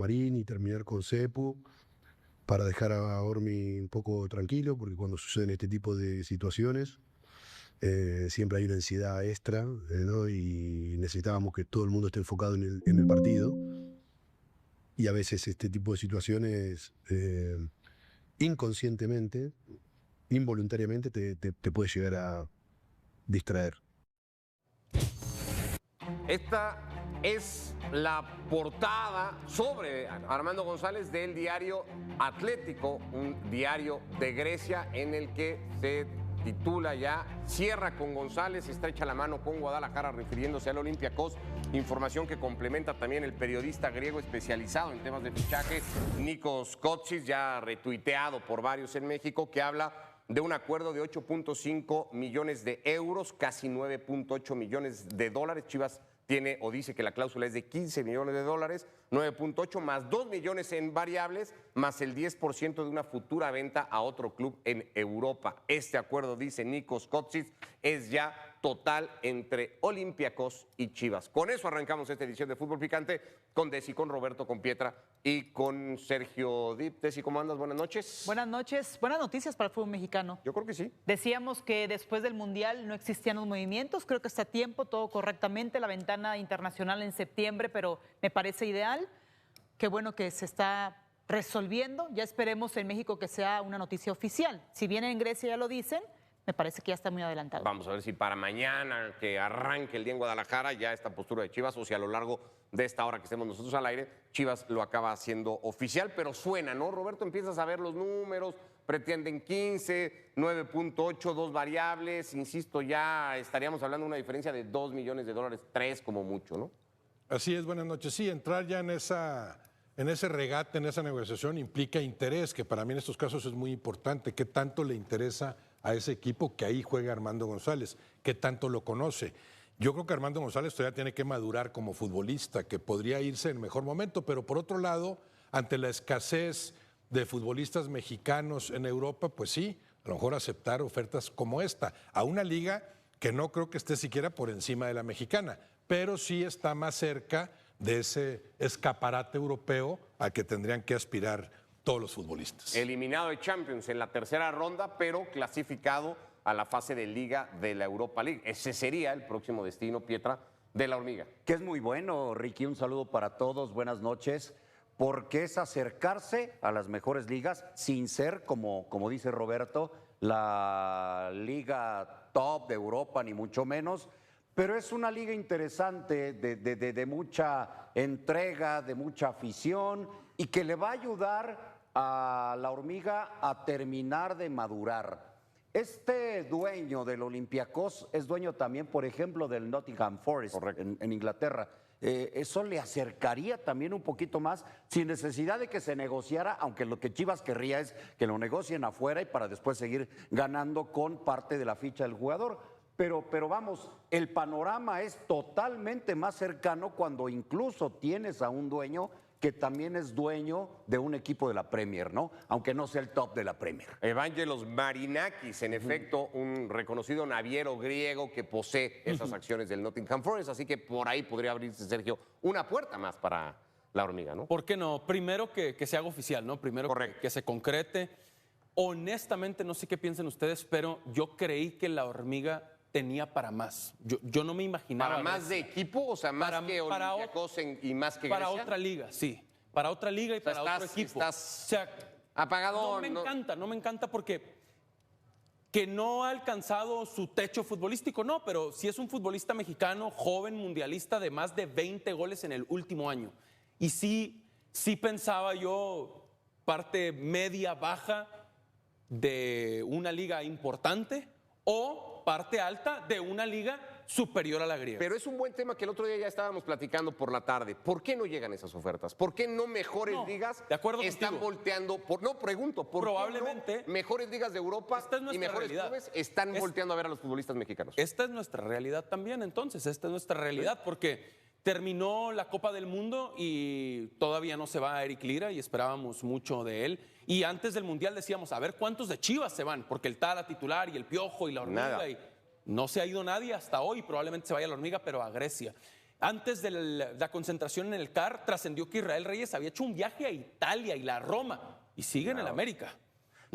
Marín y terminar con Cepu para dejar a Ormi un poco tranquilo, porque cuando suceden este tipo de situaciones siempre hay una ansiedad extra, ¿no? Y necesitábamos que todo el mundo esté enfocado en el partido. Y a veces este tipo de situaciones inconscientemente, involuntariamente, te puede llegar a distraer. Esta es la portada sobre Armando González del diario Atlético, un diario de Grecia en el que se titula ya "Cierra con González, estrecha la mano con Guadalajara", refiriéndose al Olympiacos. Información que complementa también el periodista griego especializado en temas de fichaje, Nikos Kotsis, ya retuiteado por varios en México, que habla de un acuerdo de 8.5 millones de euros, casi 9.8 millones de dólares. Chivas tiene o dice que la cláusula es de 15 millones de dólares, 9.8 más 2 millones en variables, más el 10% de una futura venta a otro club en Europa. Este acuerdo, dice Nikos Kotsis, es ya total entre Olympiacos y Chivas. Con eso arrancamos esta edición de Fútbol Picante con Desi, con Roberto, con Pietra y con Sergio Dip. Desi, ¿cómo andas? Buenas noches. Buenas noches. Buenas noticias para el fútbol mexicano. Yo creo que sí. Decíamos que después del Mundial no existían los movimientos. Creo que está a tiempo, todo correctamente. La ventana internacional en septiembre, pero me parece ideal. Qué bueno que se está resolviendo. Ya esperemos en México que sea una noticia oficial. Si bien en Grecia ya lo dicen, me parece que ya está muy adelantado. Vamos a ver si para mañana que arranque el día en Guadalajara ya esta postura de Chivas, o si a lo largo de esta hora que estemos nosotros al aire, Chivas lo acaba haciendo oficial, pero suena, ¿no? Roberto, empiezas a ver los números, pretenden 15, 9.8, dos variables, insisto, ya estaríamos hablando de una diferencia de 2 millones de dólares, 3 como mucho, ¿no? Así es, buenas noches. Sí, entrar ya en ese regate, en esa negociación implica interés, que para mí en estos casos es muy importante. ¿Qué tanto le interesa a ese equipo que ahí juega Armando González? ¿Qué tanto lo conoce? Yo creo que Armando González todavía tiene que madurar como futbolista, que podría irse en mejor momento, pero por otro lado, ante la escasez de futbolistas mexicanos en Europa, pues sí, a lo mejor aceptar ofertas como esta, a una liga que no creo que esté siquiera por encima de la mexicana, pero sí está más cerca de ese escaparate europeo al que tendrían que aspirar todos los futbolistas. Eliminado de Champions en la tercera ronda, pero clasificado a la fase de Liga de la Europa League. Ese sería el próximo destino, Pietra, de la Hormiga. Que es muy bueno, Ricky, un saludo para todos, buenas noches, porque es acercarse a las mejores ligas sin ser, como dice Roberto, la liga top de Europa, ni mucho menos, pero es una liga interesante de mucha entrega, de mucha afición y que le va a ayudar a la Hormiga a terminar de madurar. Este dueño del Olympiacos es dueño también, por ejemplo, del Nottingham Forest en Inglaterra. Eso le acercaría también un poquito más, sin necesidad de que se negociara, aunque lo que Chivas querría es que lo negocien afuera y para después seguir ganando con parte de la ficha del jugador. Pero vamos, el panorama es totalmente más cercano cuando incluso tienes a un dueño que también es dueño de un equipo de la Premier, ¿no? Aunque no sea el top de la Premier. Evangelos Marinakis, en efecto, un reconocido naviero griego que posee esas acciones del Nottingham Forest, así que por ahí podría abrirse, Sergio, una puerta más para la Hormiga, ¿no? ¿Por qué no? Primero que se haga oficial, ¿no? Primero que se concrete. Honestamente, no sé qué piensen ustedes, pero yo creí que la Hormiga tenía para más. Yo no me imaginaba. ¿Para más de equipo? O sea, más que Olympiacos y más que Grecia. Para otra liga, sí. Para otra liga y para otro equipo. Estás o sea, apagado. No me encanta porque que no ha alcanzado su techo futbolístico, no, pero sí es un futbolista mexicano, joven, mundialista, de más de 20 goles en el último año. Y sí pensaba yo, parte media, baja de una liga importante o parte alta de una liga superior a la griega. Pero es un buen tema que el otro día ya estábamos platicando por la tarde. ¿Por qué no llegan esas ofertas? ¿Por qué no mejores ligas están volteando? Pregunto, ¿por probablemente qué no mejores ligas de Europa y mejores clubes están volteando a ver a los futbolistas mexicanos? Esta es nuestra realidad también, entonces. Esta es nuestra realidad, porque terminó la Copa del Mundo y todavía no se va Eric Lira y esperábamos mucho de él. Y antes del Mundial decíamos, a ver cuántos de Chivas se van, porque el Tala titular y el Piojo y la Hormiga. Y no se ha ido nadie hasta hoy, probablemente se vaya a la Hormiga, pero a Grecia. antes de la concentración en el CAR, trascendió que Israel Reyes había hecho un viaje a Italia y la Roma y sigue en el América.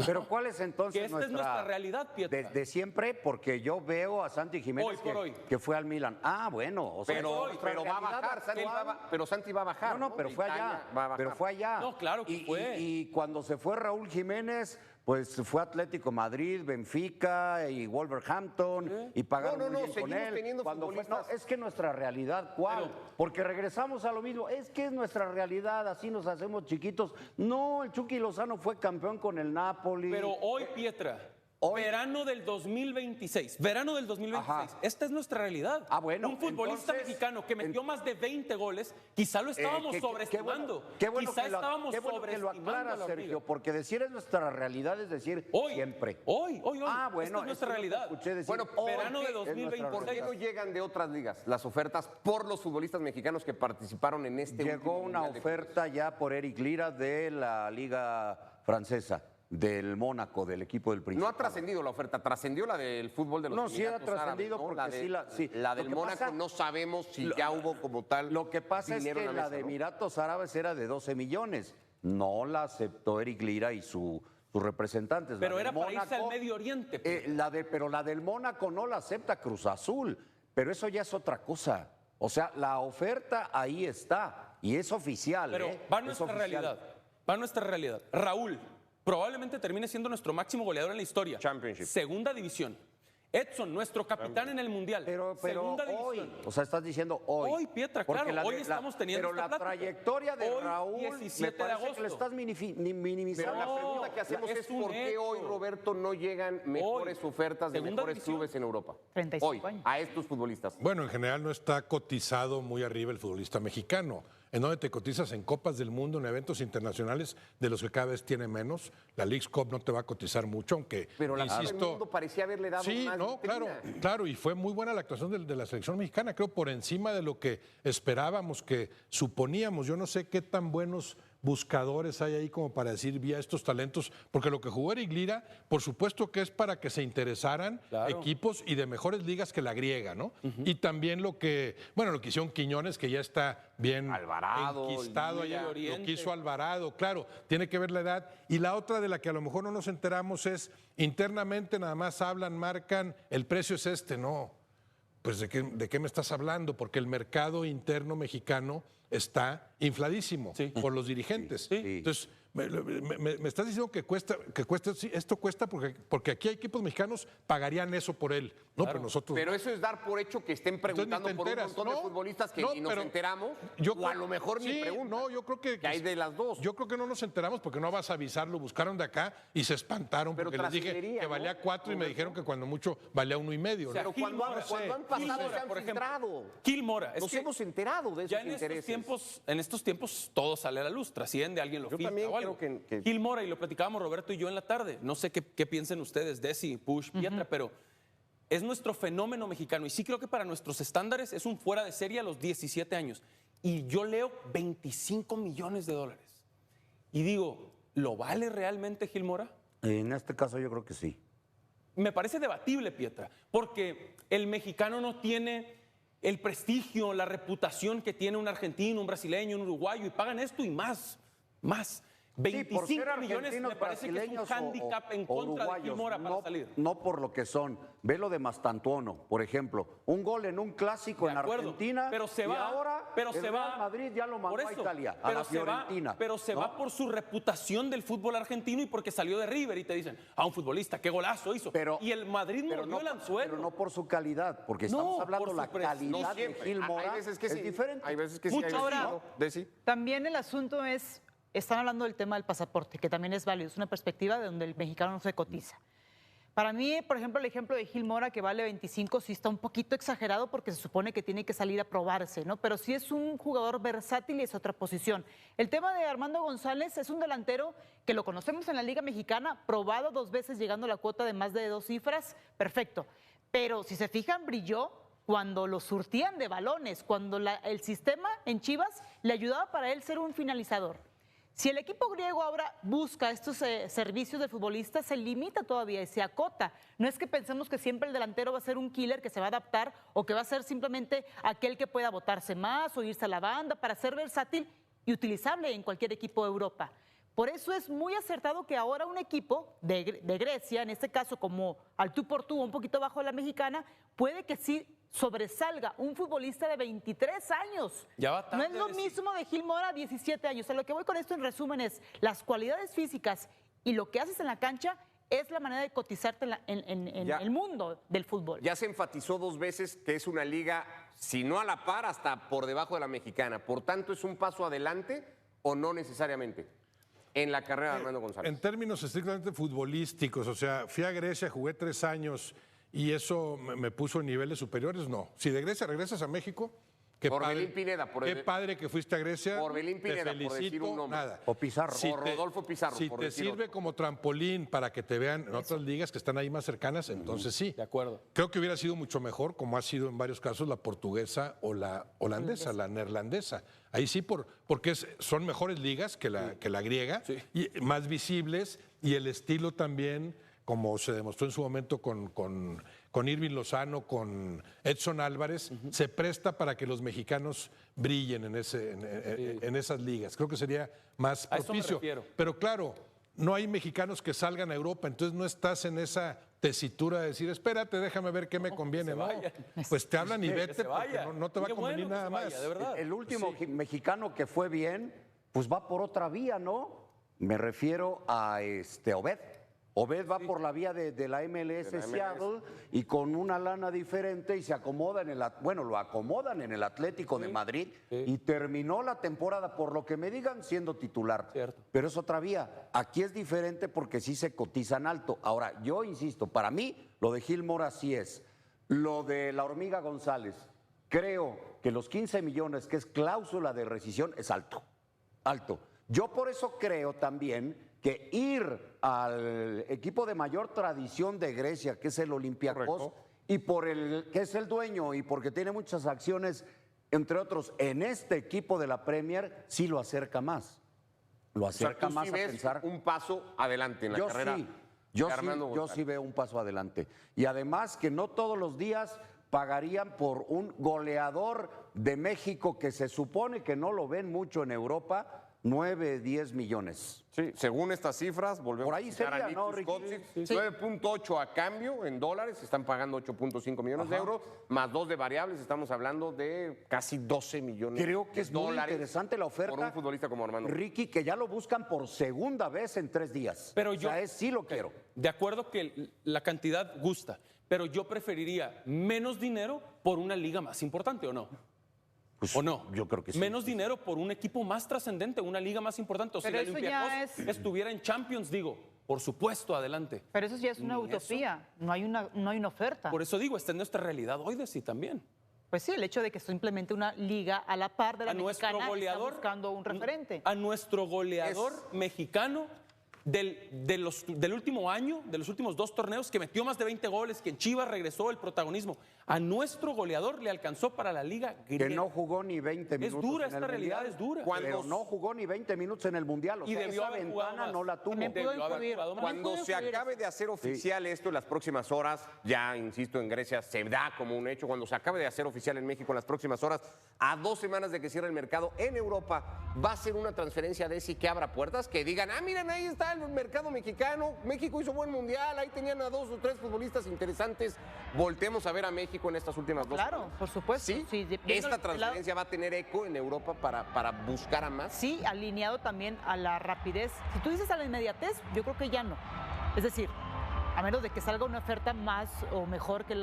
Pero ¿cuál es entonces Que esta es nuestra realidad, Pietra. Desde siempre, porque yo veo a Santi Jiménez Hoy por hoy. que fue al Milan. Ah, bueno. O sea, Pero, nuestra pero va a realidad bajar, Santi actual. pero Santi va a bajar. No, pero De fue Italia allá. va a bajar. Pero fue allá. No, claro que fue. Y cuando se fue Raúl Jiménez, pues fue Atlético Madrid, Benfica y Wolverhampton y pagaron No, muy bien con seguimos él. teniendo Cuando fue, futbolistas. es que nuestra realidad, ¿cuál? Porque regresamos a lo mismo. Es que es nuestra realidad, así nos hacemos chiquitos. No, el Chucky Lozano fue campeón con el Napoli. Pero hoy, Pietra, Hoy- verano del 2026, Ajá. esta es nuestra realidad. Ah, bueno, un futbolista entonces, mexicano que metió más de 20 goles, quizá lo estábamos sobreestimando. Qué bueno Quizá que lo, estábamos qué bueno que lo sobreestimando aclaras, a la Sergio, Liga. porque decir es nuestra realidad es decir Hoy, siempre. Hoy. Ah, bueno, esta es nuestra eso no te realidad. escuché decir. Bueno, Hoy verano de es nuestra 2020, ¿Por qué realidad. no llegan de otras ligas las ofertas por los futbolistas mexicanos que participaron en este Llegó último una Mundial de oferta ya por Eric Lira de la Liga Francesa, del Mónaco, del equipo del No Principado. ha trascendido la oferta, trascendió la del fútbol de los No, sí ha Emiratos Árabes, trascendido ¿no? porque La de- sí sí. La del Lo que Mónaco pasa- no sabemos si ya hubo como tal. Lo que pasa es dinero que en la mesa, de ¿no? Emiratos Árabes era de 12 millones. No la aceptó Eric Lira y sus representantes. Pero La del era para irse al Mónaco, Medio Oriente. pero la del Mónaco no la acepta Cruz Azul. Pero eso ya es otra cosa. O sea, la oferta ahí está y es oficial. Pero ¿eh? va Es nuestra oficial. realidad. Va nuestra realidad. Raúl probablemente termine siendo nuestro máximo goleador en la historia. Championship. Segunda división. Edson, nuestro capitán en el Mundial. Pero Segunda hoy, división. o sea, estás diciendo hoy. Hoy, Pietra, Porque claro, la hoy de- estamos teniendo Pero esta la plática. trayectoria de Hoy, Raúl, 17 me de parece que agosto. le estás minimizando. Pero la pregunta que hacemos es es un ¿por qué hecho. hoy, Roberto, no llegan mejores ofertas de Segunda mejores división. clubes en Europa? 35 hoy, años. a estos futbolistas. Bueno, en general no está cotizado muy arriba el futbolista mexicano. ¿En donde te cotizas? En Copas del Mundo, en eventos internacionales, de los que cada vez tiene menos. La Leagues Cup no te va a cotizar mucho, aunque, Pero la Copa del insisto... Mundo parecía haberle dado Sí, más no, vitrina. claro, y fue muy buena la actuación de la selección mexicana, creo por encima de lo que esperábamos, que suponíamos. Yo no sé qué tan buenos buscadores hay ahí como para decir vía estos talentos, porque lo que jugó Eric Lira, por supuesto que es para que se interesaran Claro. equipos y de mejores ligas que la griega, ¿no? Y también lo que hicieron Quiñones, que ya está bien Alvarado, enquistado Liga allá, Oriente. lo que hizo Alvarado, claro, tiene que ver la edad. Y la otra de la que a lo mejor no nos enteramos es, internamente nada más hablan, marcan, el precio es este, no. Pues ¿de qué me estás hablando? Porque el mercado interno mexicano está infladísimo Sí. por los dirigentes. Sí. Entonces, me estás diciendo que sí, esto cuesta porque aquí hay equipos mexicanos pagarían eso por él, ¿no? Pero nosotros Pero eso es dar por hecho que estén preguntando Entonces ni te por un enteras. montón de No, futbolistas que no, ni nos pero enteramos, yo o a creo- lo mejor ni sí, preguntan. No, yo creo que hay de las dos. Yo creo que no nos enteramos porque no vas a avisarlo, buscaron de acá y se espantaron Pero porque les dije trascendería, que ¿no? valía 4 y me dijeron que cuando mucho valía 1.5. ¿no? Pero Gil cuando, Mora, cuando han pasado Gil se Mora, han por ejemplo. filtrado. Gil Mora. Es Nos que hemos enterado de esos ya en intereses. estos tiempos todo sale a la luz, trasciende, alguien lo Yo filtra también o algo. creo que- Gil Mora, y lo platicábamos Roberto y yo en la tarde. No sé qué piensen ustedes, Desi, Push, Pietra, pero es nuestro fenómeno mexicano. Y sí creo que para nuestros estándares es un fuera de serie a los 17 años. Y yo leo 25 millones de dólares. Y digo, ¿lo vale realmente Gil Mora? En este caso yo creo que sí. Me parece debatible, Pietra, porque el mexicano no tiene el prestigio, la reputación que tiene un argentino, un brasileño, un uruguayo, y pagan esto y más. Sí, por 25 ser millones argentinos, me parece que es un brasileños hándicap en o contra de Gil uruguayos, Mora para no, salir. no por lo que son. Ve lo de Mastantuono, por ejemplo. Un gol en un clásico De en acuerdo, Argentina. pero se y va, ahora pero el se Real va. Madrid ya lo mandó Por a eso, Italia, a pero la se va, Fiorentina. pero se ¿no? va por su reputación del fútbol argentino y porque salió de River y te dicen, un futbolista, qué golazo hizo. Y el Madrid mordió el anzuelo. Pero no por su calidad, porque No, estamos hablando por de la su prestigio. calidad No de siempre. Gil Mora. Hay veces que es sí. diferente. Hay veces que sí. Mucho hay veces que ahora. no. Desi. También el asunto es, están hablando del tema del pasaporte, que también es válido, es una perspectiva de donde el mexicano no se cotiza. Para mí, por ejemplo, el ejemplo de Gil Mora, que vale 25, sí está un poquito exagerado porque se supone que tiene que salir a probarse, ¿no? Pero sí es un jugador versátil y es otra posición. El tema de Armando González es un delantero que lo conocemos en la Liga Mexicana, probado 2 veces llegando a la cuota de más de 2 cifras, perfecto. Pero si se fijan, brilló cuando lo surtían de balones, cuando el sistema en Chivas le ayudaba para él ser un finalizador. Si el equipo griego ahora busca estos servicios de futbolista, se limita todavía y se acota. No es que pensemos que siempre el delantero va a ser un killer que se va a adaptar o que va a ser simplemente aquel que pueda botarse más o irse a la banda para ser versátil y utilizable en cualquier equipo de Europa. Por eso es muy acertado que ahora un equipo de Grecia, en este caso como al tú por tú, un poquito bajo de la mexicana, puede que sí sobresalga un futbolista de 23 años. Ya va tarde, no es lo mismo de Gil Mora, 17 años. O sea, lo que voy con esto en resumen es las cualidades físicas y lo que haces en la cancha es la manera de cotizarte en el mundo del fútbol. Ya se enfatizó 2 veces que es una liga, si no a la par, hasta por debajo de la mexicana. Por tanto, ¿es un paso adelante o no necesariamente en la carrera de Armando González? En términos estrictamente futbolísticos, o sea, fui a Grecia, jugué 3 años y eso me puso en niveles superiores, no. Si de Grecia regresas a México, qué Orbelín Pineda, qué padre que fuiste a Grecia. Orbelín Pineda, te felicito, por decir un nombre. nada. O Pizarro. O Rodolfo Pizarro, Si por te decir sirve otro. como trampolín para que te vean en otras ligas que están ahí más cercanas, entonces sí. De acuerdo. Creo que hubiera sido mucho mejor, como ha sido en varios casos, la portuguesa o la holandesa, la neerlandesa. Ahí sí, porque son mejores ligas que la griega, y más visibles, y el estilo también, como se demostró en su momento con Irving Lozano, con Edson Álvarez, se presta para que los mexicanos brillen en esas ligas. Creo que sería más A eso me propicio. refiero. Pero claro, no hay mexicanos que salgan a Europa, entonces no estás en esa tesitura de decir, espérate, déjame ver qué me conviene. se No, vaya. pues te hablan y Que vete se porque vaya. no te va a Qué convenir bueno que nada se vaya, más. de verdad. El último mexicano que fue bien, pues va por otra vía, ¿no? Me refiero a Obed. Obed va por la vía de la MLS Seattle y con una lana diferente y se acomoda lo acomodan en el Atlético de Madrid y terminó la temporada, por lo que me digan, siendo titular. Cierto. Pero es otra vía. Aquí es diferente porque sí se cotizan alto. Ahora, yo insisto, para mí lo de Gil Mora sí es. Lo de la Hormiga González, creo que los 15 millones, que es cláusula de rescisión, es alto. Alto. Yo por eso creo también que ir al equipo de mayor tradición de Grecia, que es el Olympiacos, Correcto. y por el que es el dueño y porque tiene muchas acciones, entre otros, en este equipo de la Premier, sí lo acerca más. Lo O sea, acerca tú más sí a ves pensar. un paso adelante en la carrera Sí, de Armando yo González. sí veo un paso adelante. Y además que no todos los días pagarían por un goleador de México que se supone que no lo ven mucho en Europa, 9, 10 millones. Sí, según estas cifras, volvemos Por ahí a citar a sería, ¿no, Nikus Ricky? Kotsic, 9.8 a cambio en dólares, están pagando 8.5 millones de euros, más 2 de variables, estamos hablando de casi 12 millones Creo que de es muy dólares interesante la oferta. por un futbolista como Armando. Ricky, que ya lo buscan por segunda vez en 3 días. Pero O sea, sí lo quiero. De acuerdo que la cantidad gusta, pero yo preferiría menos dinero por una liga más importante, ¿o no? Pues, ¿O no? Yo creo que sí. Menos dinero por un equipo más trascendente, una liga más importante. O sea, Pero si el eso ya Olympiacos es- estuviera en Champions, digo, por supuesto, adelante. Pero eso ya es una utopía, no hay una oferta. Por eso digo, esta es nuestra realidad hoy de sí también. Pues sí, el hecho de que simplemente una liga a la par de la A nuestro mexicana goleador, está buscando un referente. A nuestro goleador mexicano del último año, de los últimos 2 torneos, que metió más de 20 goles, que en Chivas regresó el protagonismo. A nuestro goleador le alcanzó para la liga griega. Que no jugó ni 20 minutos. dura, en esta el realidad Mundial, es dura. Pero no jugó ni 20 minutos en el Mundial. O Y sea, debió esa haber jugado ventana más. no la tuvo. También pudo Debió haber influir. jugado más. También Cuando pudo se influir. acabe de hacer oficial esto en las próximas horas, ya insisto, en Grecia se da como un hecho, cuando se acabe de hacer oficial en México en las próximas horas, a 2 semanas de que cierre el mercado en Europa, va a ser una transferencia de ese que abra puertas, que digan, miren, ahí está el mercado mexicano, México hizo buen mundial, ahí tenían a 2 o 3 futbolistas interesantes, voltemos a ver a México en estas últimas 2 Claro, semanas. por supuesto. Sí, viendo esta el lado- transferencia va a tener eco en Europa para buscar a más. Sí, alineado también a la rapidez. Si tú dices a la inmediatez, yo creo que ya no. Es decir, a menos de que salga una oferta más o mejor que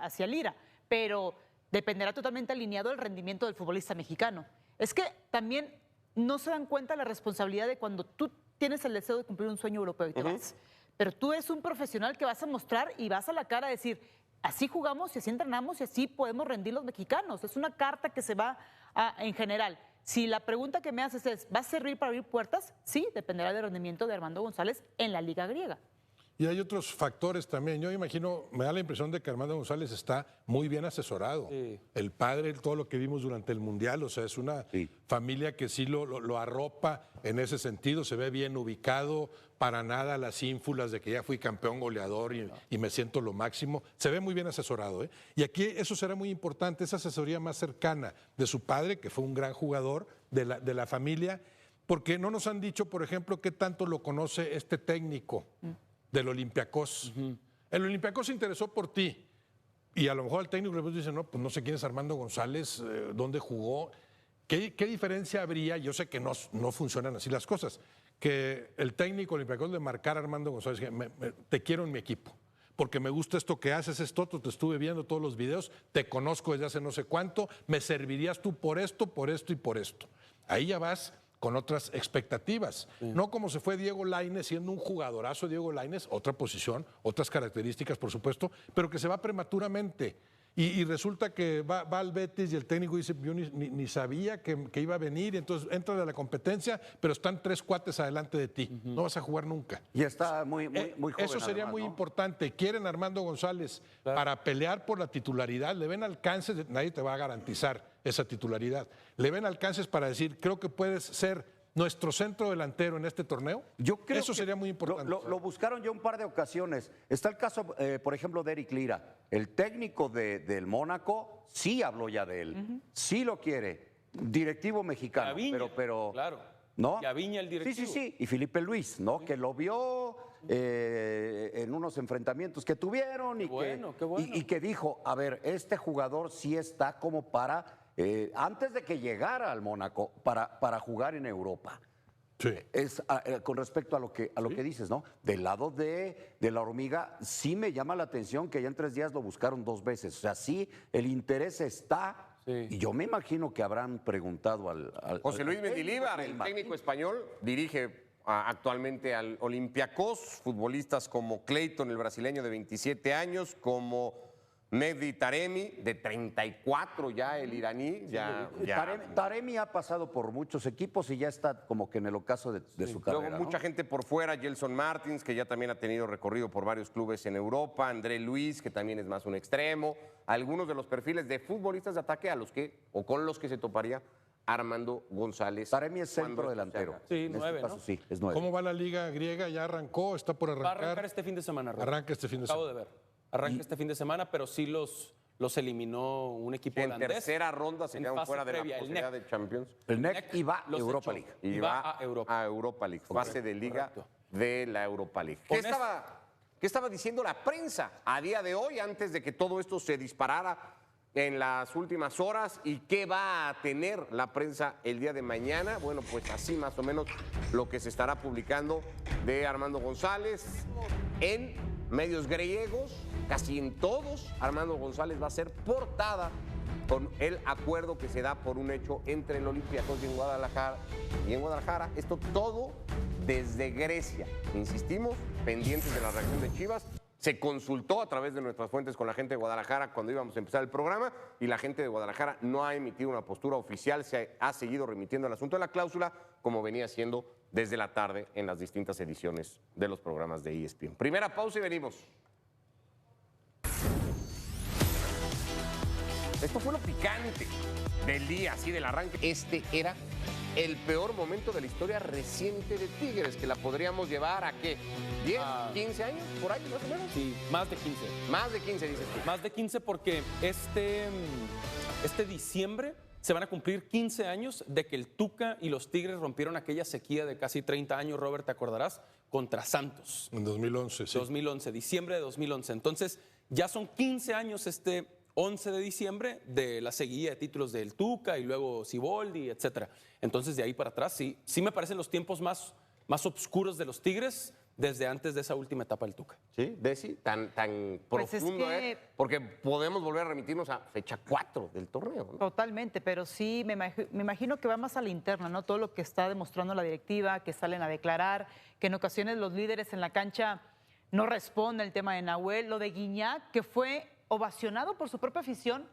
hacia Lira, pero dependerá totalmente alineado el rendimiento del futbolista mexicano. Es que también no se dan cuenta la responsabilidad de cuando tú tienes el deseo de cumplir un sueño europeo y te vas. Pero tú eres un profesional que vas a mostrar y vas a la cara a decir, así jugamos y así entrenamos y así podemos rendir los mexicanos. Es una carta que se va en general. Si la pregunta que me haces es, ¿va a servir para abrir puertas? Sí, dependerá del rendimiento de Armando González en la Liga Griega. Y hay otros factores también. Yo imagino, me da la impresión de que Armando González está muy bien asesorado. Sí. El padre, todo lo que vimos durante el Mundial, o sea, es una familia que sí lo arropa en ese sentido, se ve bien ubicado, para nada las ínfulas de que ya fui campeón goleador y me siento lo máximo. Se ve muy bien asesorado, ¿eh? Y aquí eso será muy importante, esa asesoría más cercana de su padre, que fue un gran jugador de la familia, porque no nos han dicho, por ejemplo, qué tanto lo conoce este técnico del Olympiacos. El Olympiacos se interesó por ti y a lo mejor el técnico le dice, no, pues no sé quién es Armando González, dónde jugó. ¿Qué diferencia habría? Yo sé que no funcionan así las cosas. Que el técnico Olympiacos le marcara a Armando González, que te quiero en mi equipo, porque me gusta esto que haces, esto, te estuve viendo todos los videos, te conozco desde hace no sé cuánto, me servirías tú por esto y por esto. Ahí ya vas con otras expectativas. No como se fue Diego Lainez, siendo un jugadorazo Diego Lainez, otra posición, otras características, por supuesto, pero que se va prematuramente. Y resulta que va al Betis y el técnico dice, yo ni sabía que iba a venir, entonces entra de la competencia, pero están 3 cuates adelante de ti, no vas a jugar nunca. Y está muy joven. Eso sería además, muy ¿no? importante. Quieren a Armando González para pelear por la titularidad, le ven alcances, nadie te va a garantizar esa titularidad, le ven alcances para decir, creo que puedes ser nuestro centro delantero en este torneo. Yo creo eso que sería muy importante. Lo buscaron ya un par de ocasiones. Está el caso, por ejemplo, de Eric Lira. El técnico del Mónaco sí habló ya de él. Sí lo quiere. Directivo mexicano. Gaviña, pero claro. ¿no? Gaviña, el directivo. Sí. Y Felipe Luis, ¿no? Que lo vio en unos enfrentamientos que tuvieron y, Qué bueno. y que dijo, a ver, este jugador sí está como para... antes de que llegara al Mónaco para jugar en Europa. Sí. Es con respecto a lo que dices, ¿no? Del lado de la hormiga, sí me llama la atención que ya en 3 días lo buscaron 2 veces. O sea, sí, el interés está. Sí. Y yo me imagino que habrán preguntado al José Luis al Mendilibar, el técnico, técnico español, dirige actualmente al Olympiacos, futbolistas como Clayton, el brasileño de 27 años, como Mehdi Taremi, de 34 ya, el iraní. Taremi ha pasado por muchos equipos y ya está como que en el ocaso de su carrera. Luego mucha ¿no? gente por fuera, Gelson Martins, que ya también ha tenido recorrido por varios clubes en Europa, André Luis, que también es más un extremo, algunos de los perfiles de futbolistas de ataque a los que, o con los que se toparía Armando González. Taremi es centro cuando delantero. Sí, En 9, caso, ¿no? sí, es 9. ¿Cómo va la liga griega? ¿Ya arrancó? ¿Está por Va a arrancar? arrancar este fin de semana, Roberto. Arranca este fin de Acabo semana. de ver. Arranca este fin de semana, pero sí los eliminó un equipo En holandés. tercera ronda se en quedaron fase fuera de la previa, el posibilidad NEC. de Champions. El NEC y va a Los Europa echó. League. Y va a Europa League, fase de liga correcto. de la Europa League. Con ¿Qué estaba diciendo la prensa a día de hoy, antes de que todo esto se disparara en las últimas horas? ¿Y qué va a tener la prensa el día de mañana? Bueno, pues así más o menos lo que se estará publicando de Armando González en medios griegos, casi en todos. Armando González va a ser portada con el acuerdo que se da por un hecho entre el Olympiacos y en Guadalajara. Esto todo desde Grecia. Insistimos, pendientes de la reacción de Chivas. Se consultó a través de nuestras fuentes con la gente de Guadalajara cuando íbamos a empezar el programa y la gente de Guadalajara no ha emitido una postura oficial, se ha seguido remitiendo el asunto de la cláusula como venía siendo desde la tarde en las distintas ediciones de los programas de ESPN. Primera pausa y venimos. Esto fue lo picante del día, así del arranque. Este era el peor momento de la historia reciente de Tigres, que la podríamos llevar a ¿qué? ¿10, 15 años? ¿Por ahí más o menos? Sí, más de 15. Más de 15, dices tú. Más de 15 porque este diciembre se van a cumplir 15 años de que el Tuca y los Tigres rompieron aquella sequía de casi 30 años, Robert, te acordarás, contra Santos. En 2011, sí. 2011, diciembre de 2011. Entonces, ya son 15 años este 11 de diciembre de la seguida de títulos del Tuca y luego Siboldi, etcétera. Entonces, de ahí para atrás, sí me parecen los tiempos más oscuros de los Tigres desde antes de esa última etapa del Tuca. ¿Sí? Desi, tan Pues es profundo, que- porque podemos volver a remitirnos a fecha 4 del torneo, ¿no? Totalmente, pero sí me imagino que va más a la interna, ¿no? Todo lo que está demostrando la directiva, que salen a declarar, que en ocasiones los líderes en la cancha no responden, el tema de Nahuel, lo de Guiñac, que fue ovacionado por su propia afición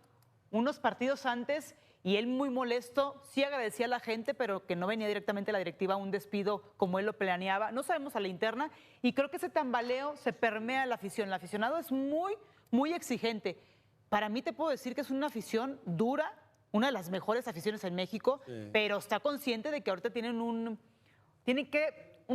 unos partidos antes y él muy molesto, sí agradecía a la gente, pero que no venía directamente a la directiva un despido como él lo planeaba. No sabemos a la interna y creo que ese tambaleo se permea a la afición. El aficionado es muy, muy exigente. Para mí te puedo decir que es una afición dura, una de las mejores aficiones en México, pero está consciente de que ahorita tienen un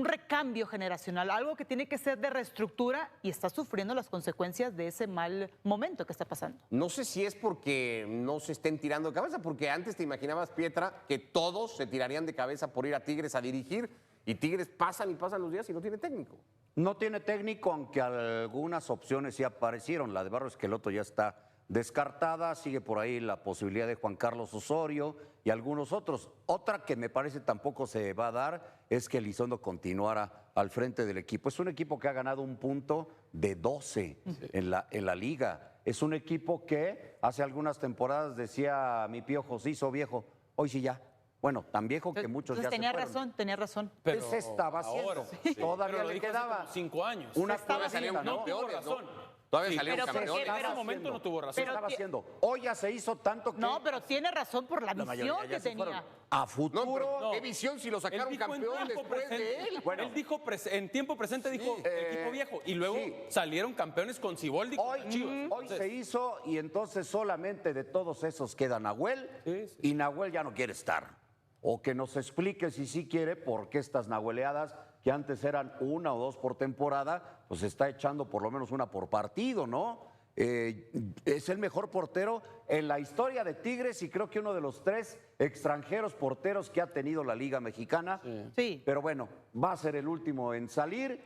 recambio generacional, algo que tiene que ser de reestructura y está sufriendo las consecuencias de ese mal momento que está pasando. No sé si es porque no se estén tirando de cabeza, porque antes te imaginabas, Pietra, que todos se tirarían de cabeza por ir a Tigres a dirigir y Tigres pasan y pasan los días y no tiene técnico. No tiene técnico, aunque algunas opciones sí aparecieron. La de Barros Esqueloto ya está descartada, sigue por ahí la posibilidad de Juan Carlos Osorio y algunos otros. Otra que me parece tampoco se va a dar es que Elizondo continuara al frente del equipo. Es un equipo que ha ganado un punto de 12 en la liga. Es un equipo que hace algunas temporadas decía mi Piojo, se hizo viejo, hoy sí ya. Bueno, tan viejo que muchos ya se fueron. Tenía razón. Pero se estaba haciendo. ahora, Todavía pero lo le dijo hace quedaba como 5 años. una Todavía salieron cosita, ¿no? No tuvo campeones, ¿no? razón. Todavía salieron pero campeones. En ese momento no tuvo razón. Se estaba haciendo. Hoy ya se hizo tanto que No, pero tiene razón por la mayoría visión ya que se tenía. fueron. A No, futuro. pero No. ¿qué visión si lo sacaron Él dijo campeón en tiempo después de presente. él? Bueno. Él dijo en tiempo presente, dijo equipo viejo. Y luego sí. salieron campeones con Siboldi y Hoy, con Chivas. hoy Entonces, se hizo y entonces solamente de todos esos queda Nahuel Sí, sí. y Nahuel ya no quiere estar. O que nos explique si sí quiere por qué estas nahueleadas que antes eran 1 o 2 por temporada, pues está echando por lo menos 1 por partido, ¿no? Es el mejor portero en la historia de Tigres y creo que uno de los 3 extranjeros porteros que ha tenido la Liga Mexicana. Sí. Pero bueno, va a ser el último en salir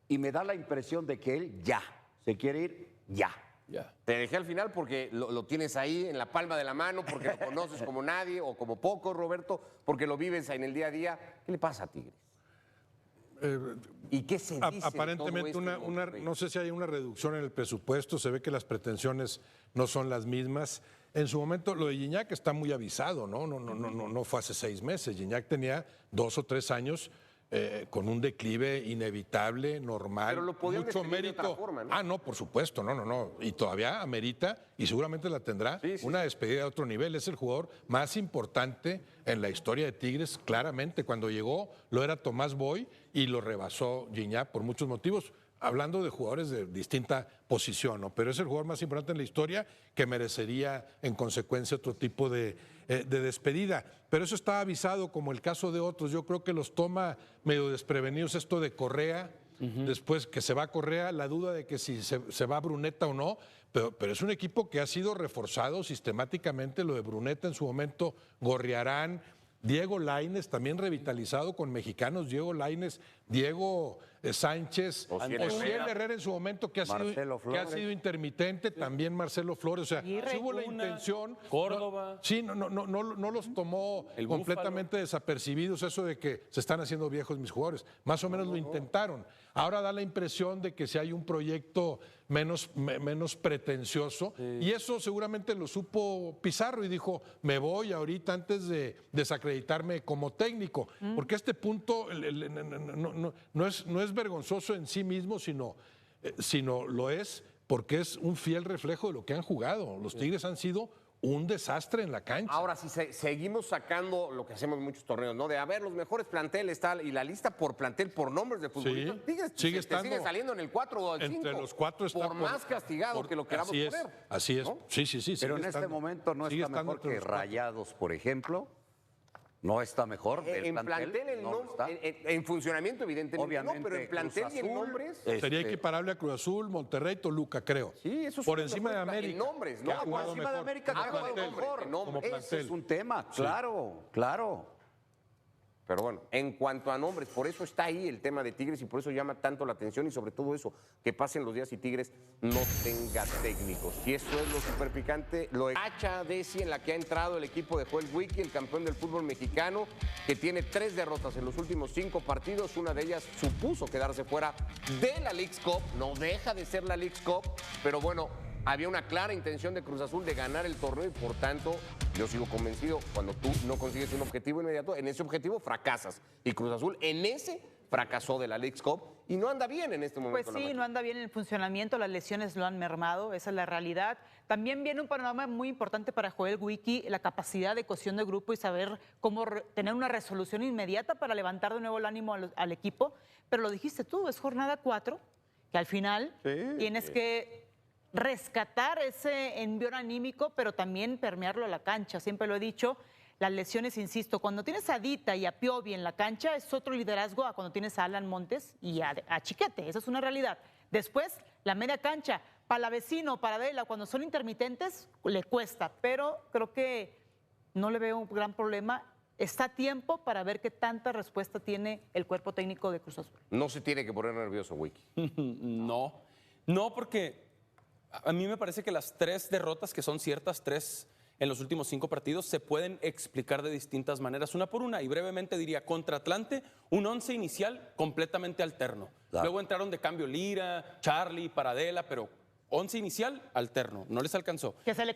y me da la impresión de que él ya se quiere ir ya. ya. Te dejé al final porque lo tienes ahí en la palma de la mano, porque lo conoces como nadie o como poco, Roberto, porque lo vives en el día a día. ¿Qué le pasa a Tigres? ¿Y qué se dice de todo Aparentemente, esto en Monterrey? no sé si hay una reducción en el presupuesto, se ve que las pretensiones no son las mismas. En su momento, lo de Gignac está muy avisado, ¿no? No fue hace 6 meses. Gignac tenía 2 o 3 años con un declive inevitable, normal, Pero lo podían mucho despedir de mérito. otra forma, ¿no? Ah, no, por supuesto, no. Y todavía amerita, y seguramente la tendrá, una despedida de otro nivel. Es el jugador más importante en la historia de Tigres, claramente. Cuando llegó, lo era Tomás Boy y lo rebasó Gignac por muchos motivos. Hablando de jugadores de distinta posición, ¿no? Pero es el jugador más importante en la historia que merecería, en consecuencia, otro tipo de despedida. Pero eso está avisado, como el caso de otros. Yo creo que los toma medio desprevenidos esto de Correa, después que se va Correa, la duda de que si se va Bruneta o no. Pero es un equipo que ha sido reforzado sistemáticamente. Lo de Bruneta en su momento, Gorriarán, Diego Lainez, también revitalizado con mexicanos, Diego Lainez, Diego Sánchez, Ociel Herrera en su momento, que ha sido intermitente, también Marcelo Flores, o sea, sí hubo la intención. Córdoba. No los tomó completamente desapercibidos eso de que se están haciendo viejos mis jugadores, más o menos lo intentaron. Ahora da la impresión de que si hay un proyecto menos pretencioso, y eso seguramente lo supo Pizarro y dijo, me voy ahorita antes de desacreditarme como técnico, porque a este punto no es vergonzoso en sí mismo, sino lo es porque es un fiel reflejo de lo que han jugado. Los Tigres han sido un desastre en la cancha. Ahora, si seguimos sacando lo que hacemos en muchos torneos, ¿no? De a ver, los mejores planteles, tal, y la lista por plantel, por nombres de futbolistas, Tigres sigue te sigue saliendo en el 4 o el 5. Entre los 4 está por más castigado que lo queramos poner. Así es. ¿no? Sí. Pero en este momento no está mejor que Rayados, por ejemplo. No está mejor. En plantel, en funcionamiento, evidentemente, Obviamente, no, pero en plantel y en nombres. Sería equiparable a Cruz Azul, Monterrey, Toluca, creo. Sí, eso por encima de América. En nombres, que ha ¿no? Por jugado encima de mejor. América, que ha jugado mejor. Como Ese plantel. es un tema, claro. Pero bueno, en cuanto a nombres, por eso está ahí el tema de Tigres y por eso llama tanto la atención y sobre todo eso, que pasen los días y Tigres no tenga técnicos. Y eso es lo súper picante, lo hacha Desi en la que ha entrado el equipo de Joel Wiki, el campeón del fútbol mexicano, que tiene 3 derrotas en los últimos 5 partidos. Una de ellas supuso quedarse fuera de la Leagues Cup, no deja de ser la Leagues Cup, pero bueno, había una clara intención de Cruz Azul de ganar el torneo y por tanto yo sigo convencido, cuando tú no consigues un objetivo inmediato, en ese objetivo fracasas. Y Cruz Azul en ese fracasó de la Leagues Cup y no anda bien en este momento. Pues sí, no anda bien en el funcionamiento, las lesiones lo han mermado, esa es la realidad. También viene un panorama muy importante para Joel Wiki, la capacidad de cohesión de grupo y saber cómo tener una resolución inmediata para levantar de nuevo el ánimo al equipo. Pero lo dijiste tú, es jornada 4, que al final tienes que rescatar ese envión anímico, pero también permearlo a la cancha. Siempre lo he dicho, las lesiones, insisto, cuando tienes a Dita y a Piovi en la cancha es otro liderazgo a cuando tienes a Alan Montes y a Chiquete, esa es una realidad. Después, la media cancha, Palavecino, Paradela, cuando son intermitentes, le cuesta, pero creo que no le veo un gran problema. Está a tiempo para ver qué tanta respuesta tiene el cuerpo técnico de Cruz Azul. No se tiene que poner nervioso, Wiki. No, porque a mí me parece que las 3 derrotas, que son ciertas, 3 en los últimos 5 partidos, se pueden explicar de distintas maneras, una por una. Y brevemente diría, contra Atlante, un 11 inicial completamente alterno. Claro. Luego entraron de cambio Lira, Charlie, Paradela, pero 11 inicial alterno, no les alcanzó. Que se le